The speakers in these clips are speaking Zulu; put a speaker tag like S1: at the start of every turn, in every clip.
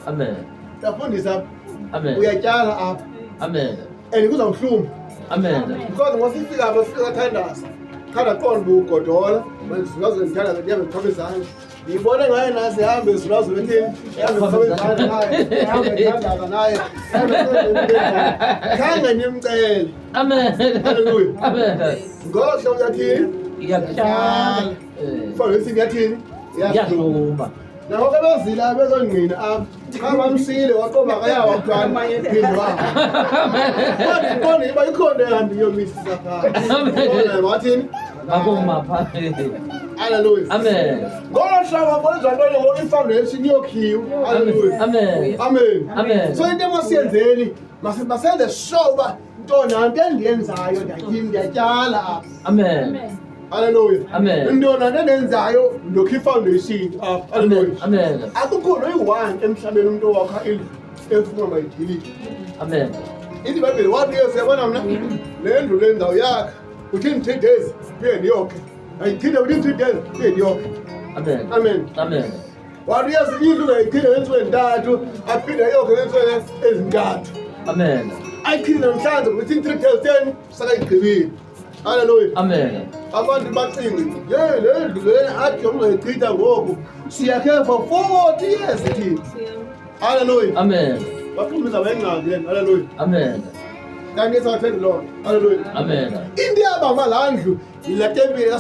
S1: Amen.
S2: Uyafundisa.
S1: Amen.
S2: Uyatshala apha.
S1: Amen.
S2: And kuzawuhluma.
S1: Amen.
S2: Because ngosifika apha sifika thandaza. Khanda qonda ugodola. Manje silazo ngithatha ndihambe ngiphabe izandla. Ngibone ngaye nasi ehambe silazo bethini. Ehambe ngiphabe izandla naye. Ehambe thandaza naye. Khanga nimcele.
S1: Amen.
S2: Hallelujah.
S1: Amen.
S2: Ngoba hlobo yathini?
S1: Iyakutshala.
S2: Mfana wesini yathini?
S1: Iyahluma.
S2: Nabo ke bezile abezongqina apha. Cha bamsile waqoba kaya waphana phindwa. Kodwa iba ikhona ehambi yomisa pha. Bona wathini?
S1: Bakuma pha.
S2: Hallelujah.
S1: Amen.
S2: Ngoba hlaba kwenza ntoni ngoba ifoundation iyokhiwa. Hallelujah.
S1: Amen.
S2: Amen.
S1: Amen.
S2: So into emasiyenzeni masenze sure uba ntona nto endiyenzayo ndiyatyala apha.
S1: Amen.
S2: Hallelujah.
S1: Amen.
S2: Ntona nto endiyenzayo ndokhi ifoundation apha. Hallelujah.
S1: Amen.
S2: Akukho noyi-one emhlabeni umuntu owakha indlu efuna mayidilike.
S1: Amen.
S2: Ithi iBhayibhile wathi siyabona mna le ndlu le ndawuyakha within 3 days kuye ndiyokhe. Ayiphinde within 3 days kuye ndiyokhe.
S1: Amen.
S2: Amen.
S1: Amen.
S2: Wathi indlu ngayiphinde ngeentsuku ezintathu aphinde ayokhe ngeentsuku ezintathu.
S1: Amen.
S2: Ayiphinde namhlanje within 3 days then sakayigqibile. Hallelujah.
S1: Amen.
S2: Abantu bacinga le ndlu le athi ungayichitha ngoku siyakhe for 40 years thina. Hallelujah.
S1: Amen.
S2: Baqhumisa bayingqaki le. Hallelujah.
S1: Amen.
S2: Kanti esawuthenda Lord. Hallelujah.
S1: Amen.
S2: Into yabamba laa ndlu yila tempile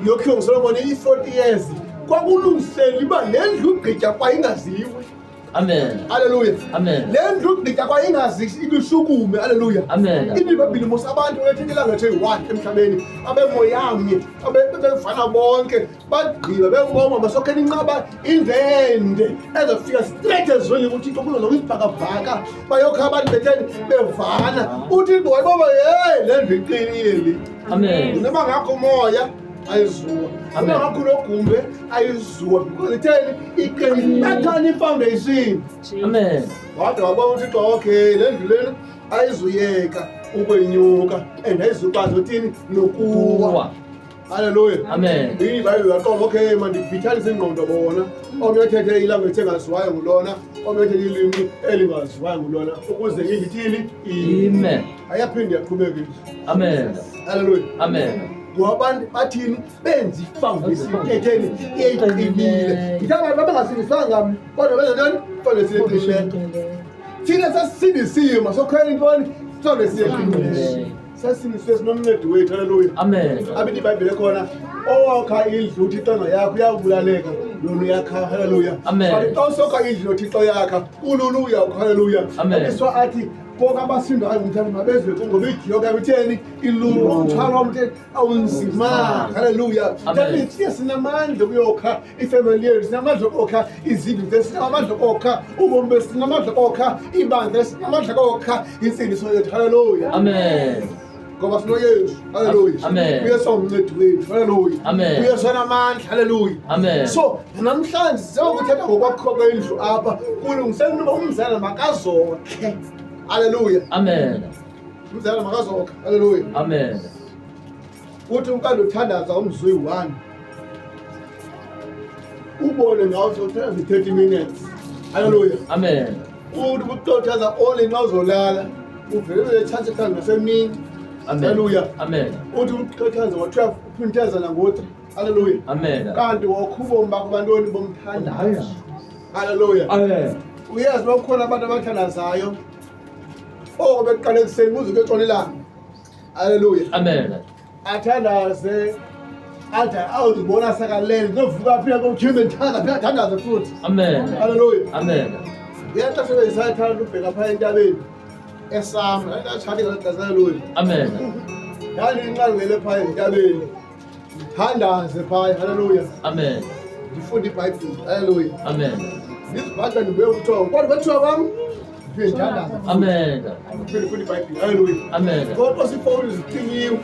S2: yokhiwa nguSolomoni i-40 years kwakulungiselela uba le ndlu gqitya kwayingaziwe.
S1: Amen.
S2: Hallelujah.
S1: Amen.
S2: Le ndlu gqitya kwayingazi ilushukume. Hallelujah.
S1: Amen.
S2: iBhayibhile mos abantu ethi ilanga one emhlabeni abemoyamnye abefana bonke bagqiba beboma basokhela inqaba indende ezofika straight ezweni kuthixo kuzo zonke isibhakabhaka bayokha abantu betheni bevana uthixo wayibaba le ndlu iqinile le.
S1: Amen.
S2: Noma ngakho umoya ayizuwa noma ngakho logumbe ayizuwa because itheni iqinile bathani ifoundation.
S1: Amen.
S2: Wade wabona uthixo okay le ndlu lena ayizuyeka ukwenyuka and ayizukwazi uthini nokuwa. Hallelujah.
S1: Amen.
S2: iBhayibhile yaqonda okay mandibhithalise ingqondo bona omyothethe ilanguage engaziwayo ngulona omyothethe ilimi elingaziwayo ngulona ukuze ingithini
S1: Amen.
S2: ayaphinde yaqhubeka.
S1: Amen.
S2: Hallelujah.
S1: Amen.
S2: Ngoba bathini benza ifoundation etheni eyiqinile. Ngithanda babengasindiswanga kodwa benza ntoni ifoundation eqinileyo. Thina sasindisiwe masokhela intoni ifoundation eqinileyo. Sasindisiwe sinomncedi wethu. Hallelujah.
S1: Amen.
S2: Abithi iBhayibhile khona owakha indlu uthixo yakho uyabulaleka lona uyakha. Hallelujah.
S1: Amen.
S2: Xa usokha indlu nothixo yakha ululu uyakho. Hallelujah.
S1: Amen.
S2: Iswa athi bonke abasinda ngumthandi mabezwe ngoba igiyoka bitheni ilulu umthwalo womthetho awunzima. Hallelujah.
S1: Amen.
S2: Thina sinamandla okuyokha ifamily yethu, sinamandla okukha izindlu zethu, sinamandla okukha ubomi bethu, sinamandla okukha ibandla, sinamandla okukha insindiso yethu. Hallelujah.
S1: Amen.
S2: Ngoba sinoyesu. Hallelujah.
S1: Amen.
S2: Uyesu ungcedi wethu. Hallelujah.
S1: Amen.
S2: Uyesu anamandla. Hallelujah.
S1: Amen.
S2: So namhlanje sewukuthetha ngokwakho kwendlu apha kulungiselela uba umzala makazokhe. Hallelujah.
S1: Amen.
S2: Umzala makazokhe. Hallelujah.
S1: Amen.
S2: Uthi umkandi uthandaza umzwi 1 ubone ngawo sothatha 30 minutes. Hallelujah.
S1: Amen.
S2: Uthi utothaza only xa uzolala uvele etshatshe khanda ngasemini. Hallelujah.
S1: Amen.
S2: Uthi utothaza ngo-12 uphinteza nango-3. Hallelujah.
S1: Amen.
S2: Kanti wokhubo bakho bantoni bomthandazo. Hallelujah.
S1: Amen.
S2: Uyazi uba kukhona abantu abathandazayo oko beqala ekuseni kuze kuyetshona ilanga. Hallelujah.
S1: Amen.
S2: Athandaze athi awuzibona sakalele novuka phela komjimbe thandaze futhi.
S1: Amen.
S2: Hallelujah.
S1: Amen.
S2: Yenta sebenzisayithanda ubheka phaya entabeni esama endathanda ngazalelwe.
S1: Amen.
S2: Yani inqangele phaya entabeni thandaze phaya. Hallelujah.
S1: Amen.
S2: Ndifunde iBhayibhile. Hallelujah.
S1: Amen.
S2: Ndizibhaqa ndibuye ubuthongo kodwa bethiwa kwam thandaza.
S1: Amen.
S2: Ndifunde iBhayibhile. Hallelujah.
S1: Amen.
S2: Kodwa sifowuni zithinyiwe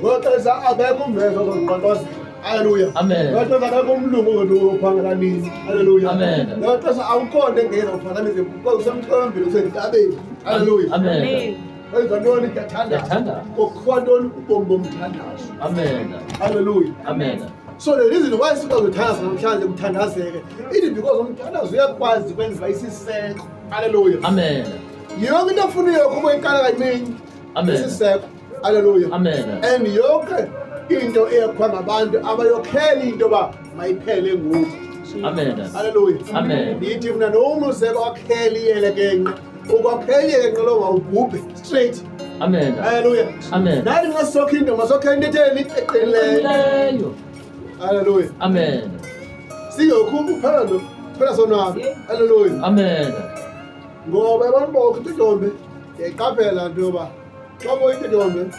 S2: ngoxesha abekho umvezo zokuqanqoza. Hallelujah.
S1: Amen.
S2: Ngoxesha akekho umlungu ongophangela nini. Hallelujah.
S1: Amen.
S2: Ngoxesha awukho nto engeza uphakamise usemtholampilo usentabeni. Hallelujah.
S1: Amen.
S2: Wenza ntoni? Ndiyathandaza.
S1: Ndiyathandaza.
S2: Ukukho ntoni? Ubomi bomthandazo.
S1: Amen.
S2: Hallelujah.
S1: Amen.
S2: So the reason why sikazothandaza namhlanje kuthandazeke it because umthandazo uyakwazi ukwenza isiseko. Hallelujah.
S1: Amen.
S2: Yonke into ofuniyo kuba iqala kaningi.
S1: Amen.
S2: Isiseko. Hallelujah.
S1: Amen.
S2: And yonke into eyakhwa ngabantu abayokhela into ba mayiphele ngoku.
S1: Amen.
S2: Hallelujah.
S1: Amen.
S2: Nithi mina noma uzeke wakheliyele kenqa ukwakheliyele kenqa lo ngawubhubhe straight.
S1: Amen.
S2: Hallelujah.
S1: Amen.
S2: Nathi ngasokho into masokho into etheni eqinileyo.
S1: Leyo.
S2: Hallelujah.
S1: Amen.
S2: Singokhupha phela phela sonwabi. Hallelujah.
S1: Amen.
S2: Ngoba abantu bonke intombi yayiqaphela nto yoba xa boyinto intombi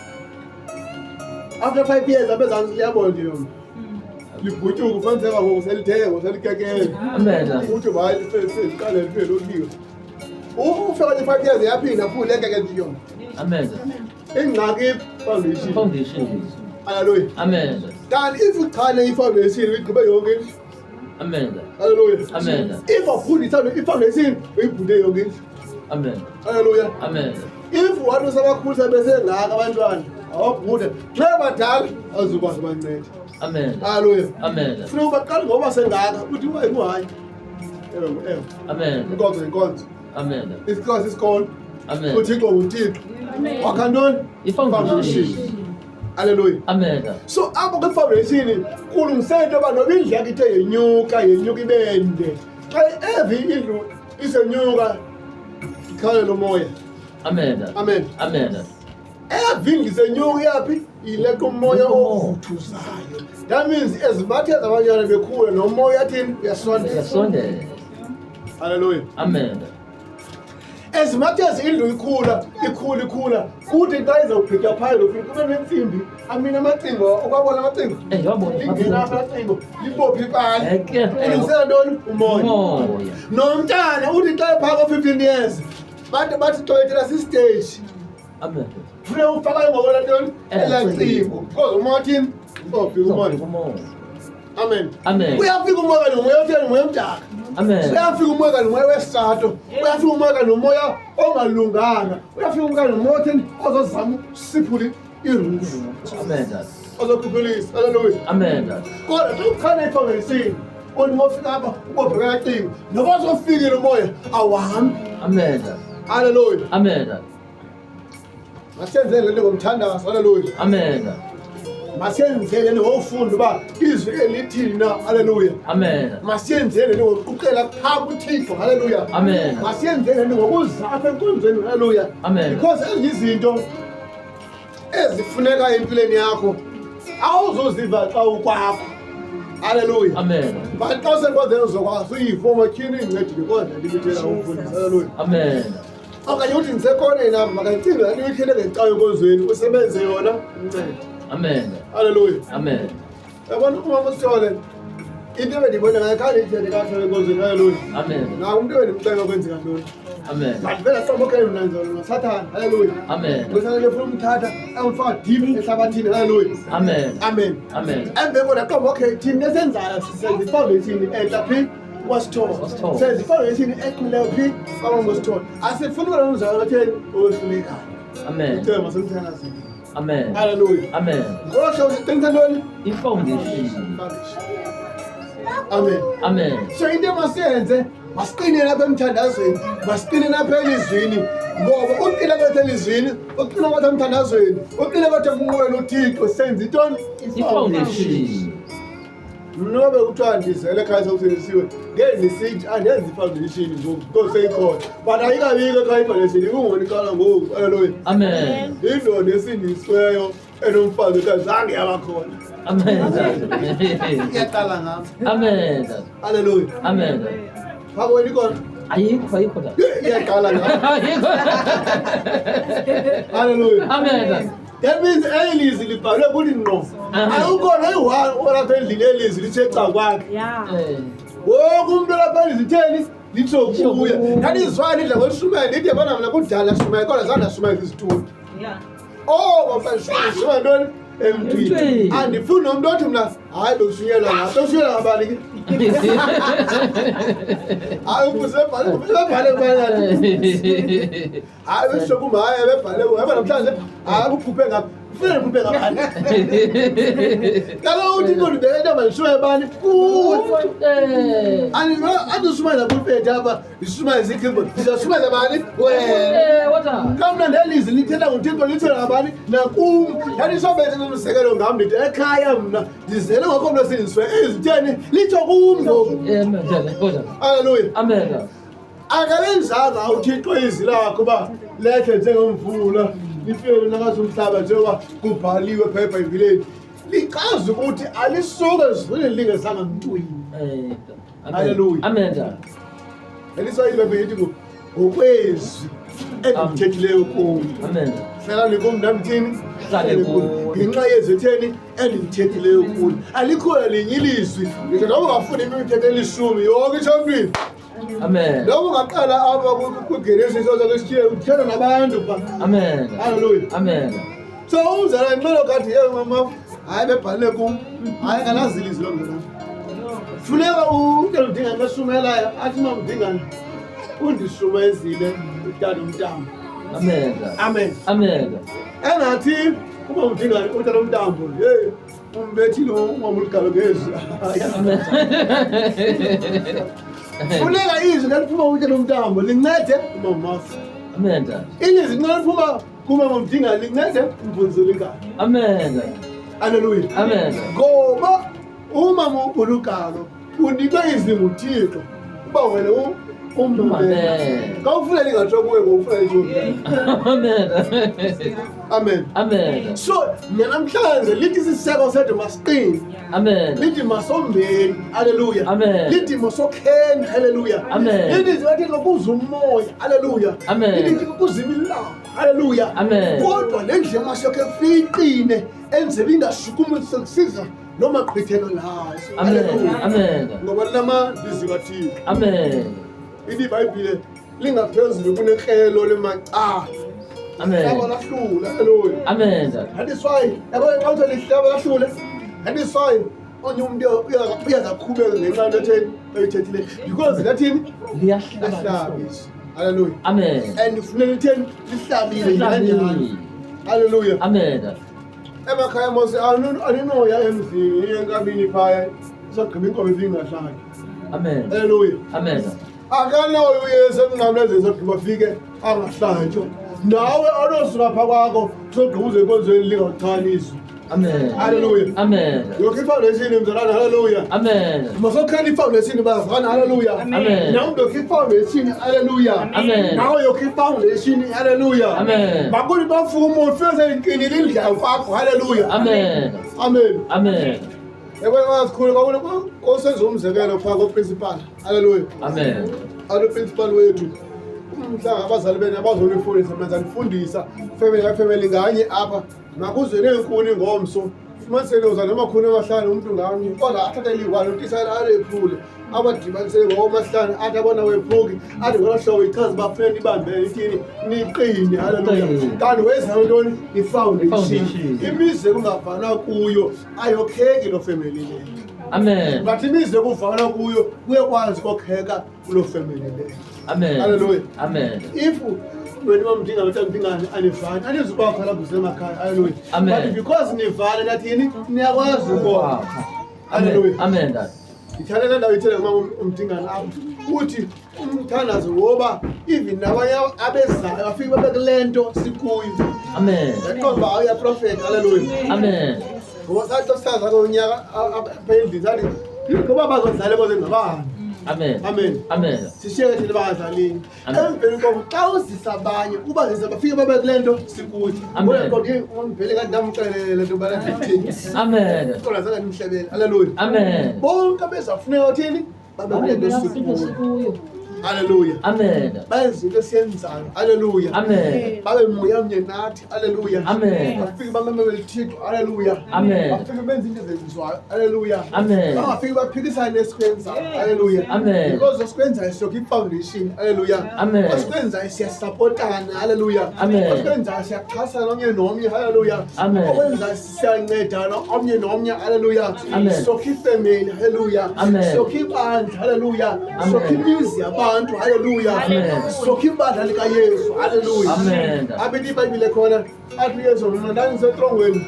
S2: after 5 years abezansi liyabona nje yona libhutyuka ufaniseka ngoku selithenge selikekele.
S1: Amen.
S2: Uthi hayi seliqale liphele oliwe ufika nje 5 years yaphinda futhi lekeke nje yona.
S1: Amen.
S2: Ingxaki foundation.
S1: Foundation.
S2: Hallelujah.
S1: Amen.
S2: Kanti if uqale i-foundation igqibe yonke into.
S1: Amen.
S2: Hallelujah.
S1: Amen.
S2: If ufundisa i-foundation uyibhunde yonke into.
S1: Amen.
S2: Hallelujah.
S1: Amen.
S2: If wathi usabakhulisa besengaka abantwana awabhude xa badala azukwazi bancede.
S1: Amen.
S2: Hallelujah.
S1: Amen.
S2: Funeka baqale ngoba sengaka uthi hayi ewe
S1: Amen.
S2: inkonzo
S1: Amen.
S2: isikhathi isikolo
S1: Amen.
S2: uthixo nguthixo wakha ntoni
S1: I-foundation.
S2: Hallelujah.
S1: Amen.
S2: So apho kwi-foundation kulungisela into yoba noba indlu ithe yenyuka ibende xa every indlu isenyuka ikhalele umoya.
S1: Amen.
S2: Amen.
S1: Amen.
S2: Every indlu isenyuka iyaphi ileqa umoya ovuthuzayo. That means as much as abantwana bekhula nomoya athini uyasondela.
S1: Yasondela.
S2: Hallelujah.
S1: Amen.
S2: As much as indlu ikhula kuthi xa izawubhitya phayile ufike kube nentsimbi amacingo ukwabona amacingo
S1: Yabona.
S2: lingena apha amacingo libophe ipali
S1: Eke.
S2: elungisela ntoni umoya.
S1: Moya.
S2: Nomntana uthi xa ephaa ko-15 years bathi toyethela sistage
S1: Amen.
S2: funeka ufaka ingobona ntoni elacingo because umoya thini ubophe umoya. Amen.
S1: Amen.
S2: Uyafika umoya kanti ngumoya otheni ngumoya omdaka.
S1: Amen.
S2: Uyafika umoya kanti ngumoya wesato. Uyafika umoya kanti ngumoya ongalunganga. Uyafika umoya kanti ngumoya otheni ozozama usiphule irufu
S1: Amen.
S2: ozokhuphelisa. Hallelujah.
S1: Amen.
S2: Kodwa xa ukhana ifoundation uthi mofika apha ubophe kacingo noba sofikile umoya awuhambi.
S1: Amen.
S2: Hallelujah.
S1: Amen.
S2: Masenzele le ngomthandazo. Hallelujah.
S1: Amen.
S2: Masenzele ngofunda uba izwi elithini na. Hallelujah.
S1: Amen.
S2: Masiyenzele ngokuqela phaa kuThixo. Hallelujah.
S1: Amen.
S2: Masiyenzele ngokuzapha enkonzweni. Hallelujah.
S1: Amen.
S2: Because ezinye izinto ezifuneka empilweni yakho awuzoziva xa ukwakho. Hallelujah.
S1: Amen.
S2: But xa usenkonzweni uzokwazi uyivoma tyhini incedile kodwa ndimithela umfundisi. Hallelujah.
S1: Amen.
S2: Okanye uthi ndisekhoneni apha makandicinge laa nto uyithile ngecawa enkonzweni usebenze yona uncede.
S1: Amen.
S2: Hallelujah.
S1: Amen.
S2: Yabona umama uSithole into ebendiyibona ngayo khale ithende kahle enkonzweni. Hallelujah.
S1: Amen.
S2: Naku umntu ebendimcela kwenzeka ntoni.
S1: Amen.
S2: Kanti vele xomokele mnanzolo noSathane. Hallelujah.
S1: Amen.
S2: Kufanele ufuna umthatha amfaka deep ehlabathini. Hallelujah.
S1: Amen.
S2: Amen.
S1: Amen.
S2: Emveni kona xomba okay thina esenzayo sisenza ifoundation enhla phi kwasithole.
S1: Kwasithole.
S2: Senza ifoundation eqinileyo phi kwabangosithole. Asifuni wena umzalo otheni owehlulekayo.
S1: Amen.
S2: Ucela masemthandazweni.
S1: Amen.
S2: Hallelujah.
S1: Amen.
S2: Ngolo hlobo siqinisa ntoni?
S1: I-foundation.
S2: Amen.
S1: Amen.
S2: So into masiyenze masiqine lapha emthandazweni masiqine lapha elizwini ngoba uqine kwethu elizwini uqine kwethu emthandazweni uqine kwethu emunqweni uThixo senza intoni
S1: I-foundation.
S2: mna bekuthiwa ndizele ekhaya sokusebenzisiwe ngeke ndisithi andenzi i-foundation ngoku because seyikhona but ayikabikho ekhaya i-foundation ikungona iqala ngoku. Hallelujah.
S1: Amen.
S2: Indoda esindisiweyo enomfazi ekhaya zange yabakhona.
S1: Amen.
S2: Iyaqala ngam.
S1: Amen.
S2: Hallelujah.
S1: Amen.
S2: Phakweni ikhona
S1: Ayikho la.
S2: iyaqala ngam.
S1: Ayikho.
S2: Hallelujah.
S1: Amen.
S2: That means elizwi libhalwe kuthi ngqo. Awukhona i-one olapha endlini elizwi lithe xa kwakhe. Wonke umuntu olapha elizwi itheni litho kuya. Kanti izwane idla kweShumayeli lithi yabona mina kudala Shumayeli kodwa zange Shumayeli izithuli. Bafana Shumayeli ntoni emntwini. Andifuni nomuntu othi mina hayi bekushunyelwa ngapha bekushunyelwa ngabani ke. Hayi ubusebhale kubani. Hayi besho kuma hayi bebhale ngoba namhlanje hayi ukhuphe ngapha Ufuna ukubeka bani? Kaloku uthi intombi ibeka malishumayela bani? Athi ushumayela pulpet apha, ishumayela zikeyboard. Ndizashumayela bani? Wena.
S1: What?
S2: Kamnandi elizwi lithetha ngoThixo lithetha ngabani? Nakum. Yathi sobethe nomsekelo ngam ndithi ekhaya mna ndizele ngakho mna sindiswe ezitheni litsho kum ngoku.
S1: What?
S2: Haleluya.
S1: Amen.
S2: Akalenzanga uThixo izwi lakho uba lethe njengomvula lifike linakaza umhlaba njengoba kubhaliwe phepha eBhayibhelini. Lichaza ukuthi alisuke ezulwini lingezanga mntwini. Haleluya.
S1: Amen.
S2: Elisayile beyithi ngokwezwi endithethileyo kum.
S1: Amen.
S2: Hlala nikum namthini?
S1: Hlale kuwe.
S2: Ngenxa yezitheni endithethileyo kulo. Alikho linye ilizwi. Ngisho noma ungafuni imithetho elishumi yonke itshontwini.
S1: Amen.
S2: Noma ungaqala apha kuGenesis sesithile uthetha nabantu pha.
S1: Amen.
S2: Haleluya.
S1: Amen.
S2: So umzala ngicela kathi yeke mama hayi bebhalele kum. Hayi kalazi ilizwi lomzala. Funeka umuntu udinga amashumelayo athi uma udingani undishumezile utata umntambo.
S1: Amen.
S2: Amen.
S1: Amen.
S2: Engathi uma udingani utata umntambo hey umbethile umamulukalo ngezwi.
S1: Amen.
S2: Funeka izwi leliphuma utata umntambo lincede umamafa.
S1: Amen.
S2: Ilizwi nxa liphuma kumama udingani lincede umvunzile ingalo.
S1: Amen.
S2: Haleluya.
S1: Amen.
S2: Ngoba umama uNkulunkulu unikwe izwi nguThixo uba wena
S1: Amen.
S2: Kawufuna lingatsho kuwe ngokufuna itsho.
S1: Amen.
S2: Amen.
S1: Amen.
S2: So namhlanje lithi isiseko sethu masiqine.
S1: Amen.
S2: Lithi masombeni. Haleluya.
S1: Amen.
S2: Lithi masokheni. Haleluya.
S1: Amen.
S2: Lithi ziwathi lokuza umoya. Haleluya.
S1: Amen.
S2: Lithi kuzima ilanga. Haleluya.
S1: Amen.
S2: Kodwa lendle masokhe fiqine enzebe ingashukumi sekusiza noma qhithelo layo.
S1: Amen. Amen.
S2: Ngoba lama lizikathini.
S1: Amen.
S2: iBhayibhile lingaphezulu kunehlelo lemacala.
S1: Amen.
S2: Lahlula. Haleluya.
S1: Amen.
S2: That is why yabo ukuthi lihlaba lahlule. That is why onye umuntu uyazaqhubeka ngenxa etheni ayithethile because lathini liyahlabisa. Haleluya.
S1: Amen.
S2: And kufanele itheni lihlabile kanjani. Haleluya.
S1: Amen.
S2: Emakhaya mose aninoya emzini enkabini phaya sagqiba inkomo ivingahlali.
S1: Amen.
S2: Haleluya.
S1: Amen.
S2: Akanayo uYesu emnqamlezweni sagqiba afike angahlatshwa. Nawe anosuka pha kwakho sogqiba uze enkonzweni lingachani izwi.
S1: Amen.
S2: Haleluya.
S1: Amen.
S2: Yokho ifoundation mzalwane. Haleluya.
S1: Amen.
S2: Masokhela ifoundation bazalwane. Haleluya.
S1: Amen.
S2: Nawe yokho ifoundation. Haleluya.
S1: Amen.
S2: Nawe yokho ifoundation. Haleluya.
S1: Amen.
S2: Bakuni bafuma ufeze inkinile indlela kwakho. Haleluya.
S1: Amen.
S2: Amen.
S1: Amen.
S2: Yebo ngasikhulu kwakule kosenza umzekelo phaka koprincipal. Haleluya.
S1: Amen.
S2: Alo principal wethu umhlanga abazali bena bazonifundisa menza nifundisa family nganye apha makuzwe nenkuni ngomso fumanisene uza noma khona amahlanu umuntu nganye kodwa athatha likwalo utisela alephule abadibanisele ngomahlanu athi abona wephuki athi ngolo hlobo ichaza bafuna nibambele ithini niqine. Haleluya. Kanti wenza ntoni ifoundation imize kungafana kuyo ayokheki lo family leyo.
S1: Amen.
S2: But imize kuvana kuyo kuyekwazi kokheka kulo family leyo.
S1: Amen.
S2: Haleluya.
S1: Amen.
S2: If wena bamdinga ukuthi amdingane anivani anizukwakho lapho kusemakhaya. Haleluya.
S1: Amen.
S2: But because nivane nathini niyakwazi ukona.
S1: Amen. Amen.
S2: Ngithalela ndawo ithele ngoma umdingane apho uthi umthandazo ngoba even nabanye abezayo bafike babekulento sikuyo.
S1: Amen.
S2: Yakhomba aya prophet. Haleluya.
S1: Amen.
S2: Ngoba sathi saza ngonyaka phezulu zathi ngoba bazodlala koze ngabani.
S1: Amen.
S2: Amen.
S1: Amen.
S2: Sishiyeke thina bangazalini. Emveni kokuba xa uzisa abanye uba ngise bafike babe kulento sikuthi.
S1: Amen.
S2: Kodwa umbhele kanti ndamxelele into bana 15.
S1: Amen.
S2: Kodwa zanga nimhlebele. Haleluya.
S1: Amen.
S2: Bonke bezafuneka uthini? Babe kulento sikuyo. Haleluya.
S1: Amen.
S2: Bayenza into esiyenzayo. Haleluya.
S1: Amen.
S2: Babe moya mnye nathi. Haleluya.
S1: Amen.
S2: Bafike bamamele uThixo. Haleluya.
S1: Amen.
S2: Bafike benza into ezenzwayo. Haleluya.
S1: Amen.
S2: Bangafike baphikisane nesikwenzayo. Haleluya.
S1: Amen.
S2: Because osikwenzayo siyokha ifoundation. Haleluya.
S1: Amen.
S2: Osikwenzayo siyasupportana. Haleluya.
S1: Amen.
S2: Osikwenzayo siyaxhasana omnye nomnye. Haleluya.
S1: Amen.
S2: Okwenzayo siyancedana omnye nomnye. Haleluya.
S1: Amen.
S2: Siyokha ifamily. Haleluya.
S1: Amen.
S2: Siyokha ibandla. Haleluya.
S1: Amen.
S2: Siyokha imizi yabantu. abantu, haleluya.
S1: Amen.
S2: Sokha ibandla likaYesu, haleluya.
S1: Amen.
S2: Abithi iBhayibhile khona athi uYesu mina ndangisetrongweni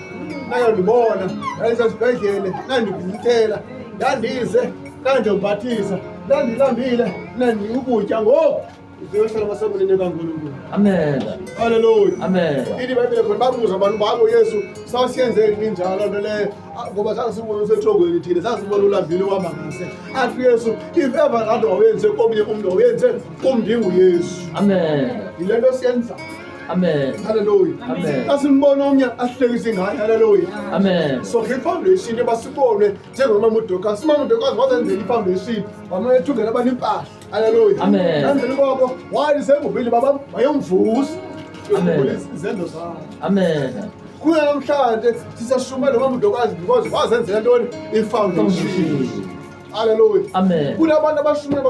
S2: nayondibona, ndandisesibhedlele nandibhithela, ndandize nandiyobhathisa, ndandilambile nandiyukutya ngoku uzoyohlala masemonini kaNkulunkulu.
S1: Amen.
S2: Haleluya.
S1: Amen.
S2: Ithi iBhayibhile khona babuza abantu babo Yesu sawusiyenzele ninjalo nto leyo ngoba sasibona usetrongweni thina sasibona ulambile uhamba ngase. Athi Yesu if ever kade wawenze komunye umuntu wawenze kumndingu Yesu.
S1: Amen.
S2: Yile nto siyenza.
S1: Amen.
S2: Haleluya.
S1: Amen.
S2: Asimbona omnye asihlekise ngayo. Haleluya.
S1: Amen.
S2: Sokhe ifoundation ebasibone njengomama uDokas. Umama uDokas wazenzela ifoundation wamethungela abantu impahla. Haleluya.
S1: Amen.
S2: Nandlela kwabo wayisengubili baba bayomvusa.
S1: Amen.
S2: Izenzo zabo.
S1: Amen.
S2: Kuya namhlanje sisashumela nomama uDokas because wazenzela ntoni ifoundation. Haleluya.
S1: Amen.
S2: Kunabantu abashumela